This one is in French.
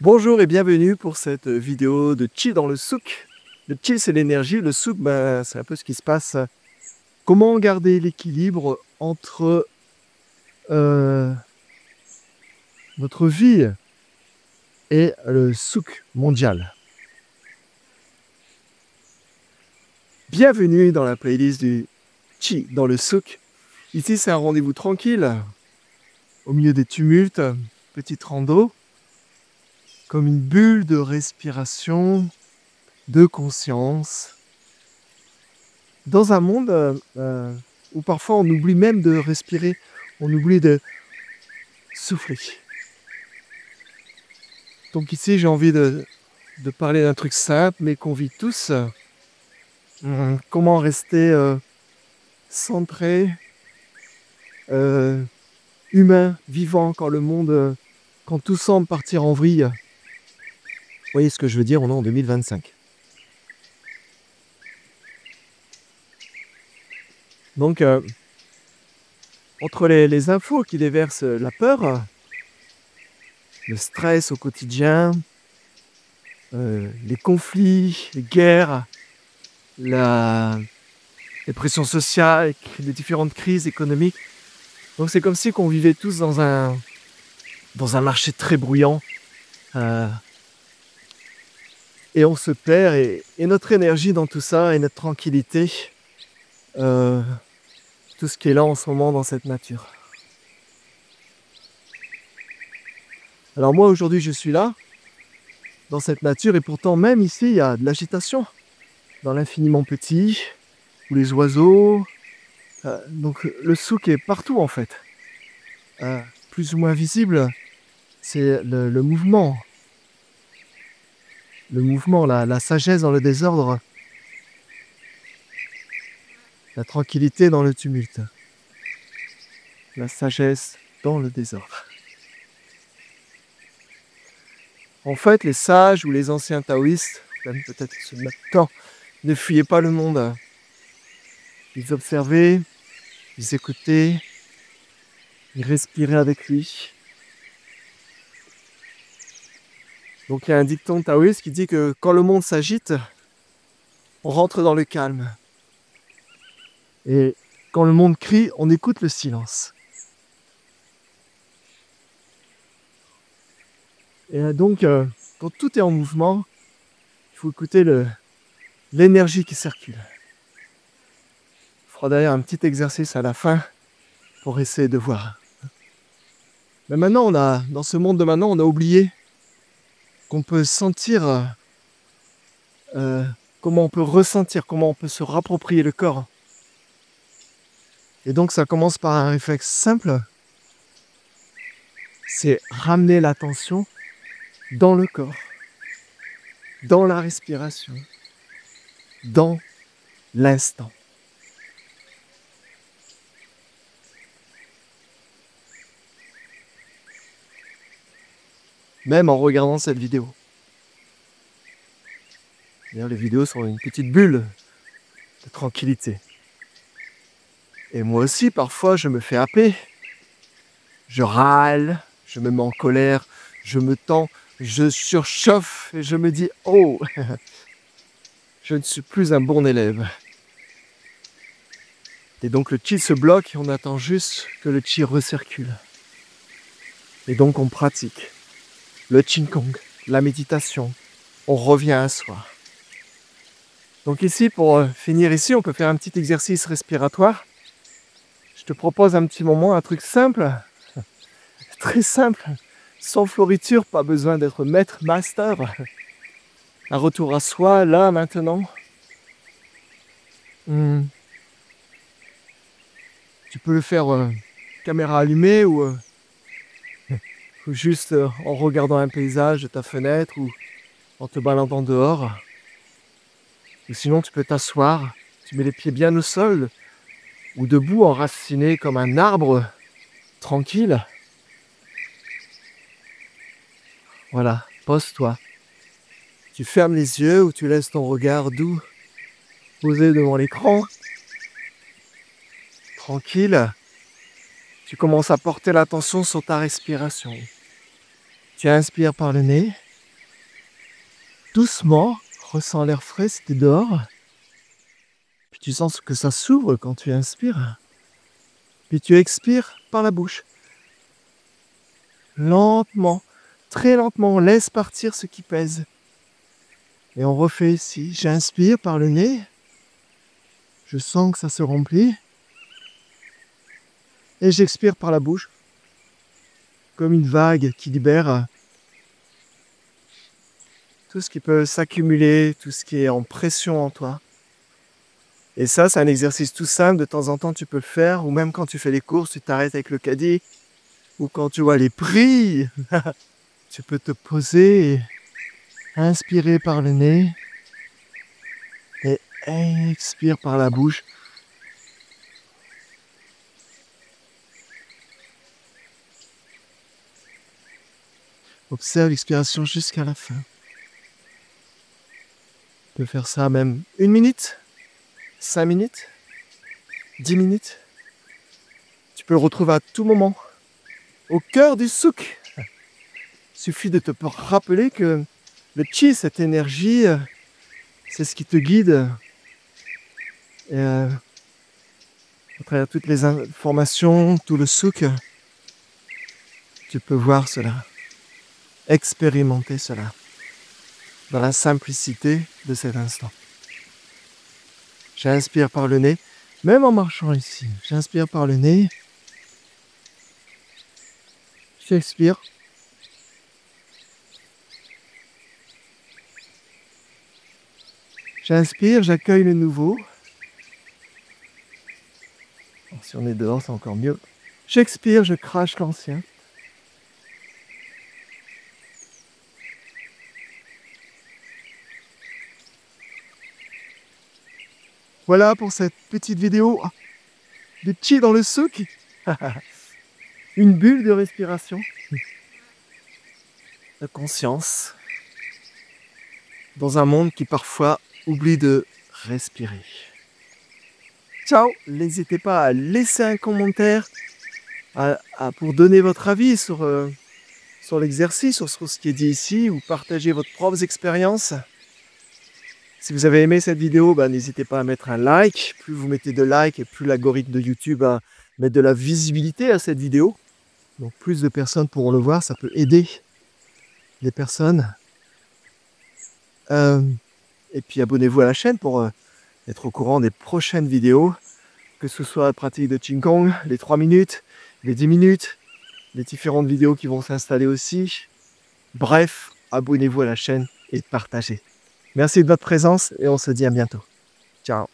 Bonjour et bienvenue pour cette vidéo de Chi dans le souk. Le Chi, c'est l'énergie, le souk, c'est un peu ce qui se passe. Comment garder l'équilibre entre notre vie et le souk mondial. Bienvenue dans la playlist du Chi dans le souk. Ici, c'est un rendez-vous tranquille, au milieu des tumultes, petite rando, comme une bulle de respiration, de conscience, dans un monde où parfois on oublie même de respirer, on oublie de souffler. Donc ici, j'ai envie de parler d'un truc simple, mais qu'on vit tous. Comment rester centré, humain, vivant, quand le monde, quand tout semble partir en vrille. Vous voyez ce que je veux dire, on est en 2025. Donc, entre les infos qui déversent la peur, le stress au quotidien, les conflits, les guerres, les pressions sociales, les différentes crises économiques. Donc c'est comme si on vivait tous dans un marché très bruyant. Et on se perd, et notre énergie dans tout ça, et notre tranquillité, tout ce qui est là en ce moment dans cette nature. Alors moi aujourd'hui je suis là, dans cette nature, et pourtant même ici il y a de l'agitation, dans l'infiniment petit, où les oiseaux, donc le souk est partout en fait. Plus ou moins visible, c'est le mouvement. Le mouvement, la sagesse dans le désordre, la tranquillité dans le tumulte, la sagesse dans le désordre. En fait, les sages ou les anciens taoïstes, même peut-être ceux de maintenant, ne fuyaient pas le monde. Ils observaient, ils écoutaient, ils respiraient avec lui. Donc il y a un dicton taoïste qui dit que quand le monde s'agite, on rentre dans le calme. Et quand le monde crie, on écoute le silence. Et donc, quand tout est en mouvement, il faut écouter l'énergie qui circule. Il fera d'ailleurs un petit exercice à la fin pour essayer de voir. Mais maintenant, dans ce monde de maintenant, on a oublié qu'on peut sentir, comment on peut ressentir, comment on peut se rapproprier le corps. Et donc ça commence par un réflexe simple, c'est ramener l'attention dans le corps, dans la respiration, dans l'instant. Même en regardant cette vidéo. D'ailleurs, les vidéos sont une petite bulle de tranquillité. Et moi aussi, parfois, je me fais happer. Je râle, je me mets en colère, je me tends, je surchauffe et je me dis « Oh, je ne suis plus un bon élève ». Et donc le chi se bloque et on attend juste que le chi recircule. Et donc on pratique le Qigong, la méditation, on revient à soi. Donc ici, pour finir ici, on peut faire un petit exercice respiratoire. Je te propose un petit moment, un truc simple, très simple, sans floriture, pas besoin d'être maître, master. Un retour à soi, là, maintenant. Tu peux le faire caméra allumée ou juste en regardant un paysage de ta fenêtre ou en te baladant dehors. Ou sinon, tu peux t'asseoir, tu mets les pieds bien au sol ou debout, enraciné comme un arbre, tranquille. Voilà, pose-toi. Tu fermes les yeux ou tu laisses ton regard doux posé devant l'écran. Tranquille. Tu commences à porter l'attention sur ta respiration. Tu inspires par le nez doucement, ressens l'air frais si tu es dehors. Puis tu sens que ça s'ouvre quand tu inspires. Puis tu expires par la bouche. Lentement, très lentement, laisse partir ce qui pèse. Et on refait ici. J'inspire par le nez. Je sens que ça se remplit. Et j'expire par la bouche. Comme une vague qui libère tout ce qui peut s'accumuler, tout ce qui est en pression en toi. Et ça, c'est un exercice tout simple. De temps en temps, tu peux le faire. Ou même quand tu fais les courses, tu t'arrêtes avec le caddie. Ou quand tu vois les prix, tu peux te poser et inspirer par le nez. Et expire par la bouche. Observe l'expiration jusqu'à la fin. Tu peux faire ça même 1 minute, 5 minutes, 10 minutes. Tu peux le retrouver à tout moment, au cœur du souk. Il suffit de te rappeler que le chi, cette énergie, c'est ce qui te guide. Et à travers toutes les informations, tout le souk, tu peux voir cela, expérimenter cela, dans la simplicité de cet instant. J'inspire par le nez, même en marchant ici. J'inspire par le nez. J'expire. J'inspire, j'accueille le nouveau. Alors, si on est dehors, c'est encore mieux. J'expire, je crache l'ancien. Voilà pour cette petite vidéo de chi dans le souk. Une bulle de respiration, de conscience, dans un monde qui parfois oublie de respirer. Ciao, n'hésitez pas à laisser un commentaire pour donner votre avis sur l'exercice, sur ce qui est dit ici, ou partager votre propre expérience. Si vous avez aimé cette vidéo, n'hésitez pas à mettre un like. Plus vous mettez de likes et plus l'algorithme de YouTube va mettre de la visibilité à cette vidéo. Donc plus de personnes pourront le voir, ça peut aider les personnes. Et puis abonnez-vous à la chaîne pour être au courant des prochaines vidéos, que ce soit la pratique de Qigong, les 3 minutes, les 10 minutes, les différentes vidéos qui vont s'installer aussi. Bref, abonnez-vous à la chaîne et partagez. Merci de votre présence et on se dit à bientôt. Ciao.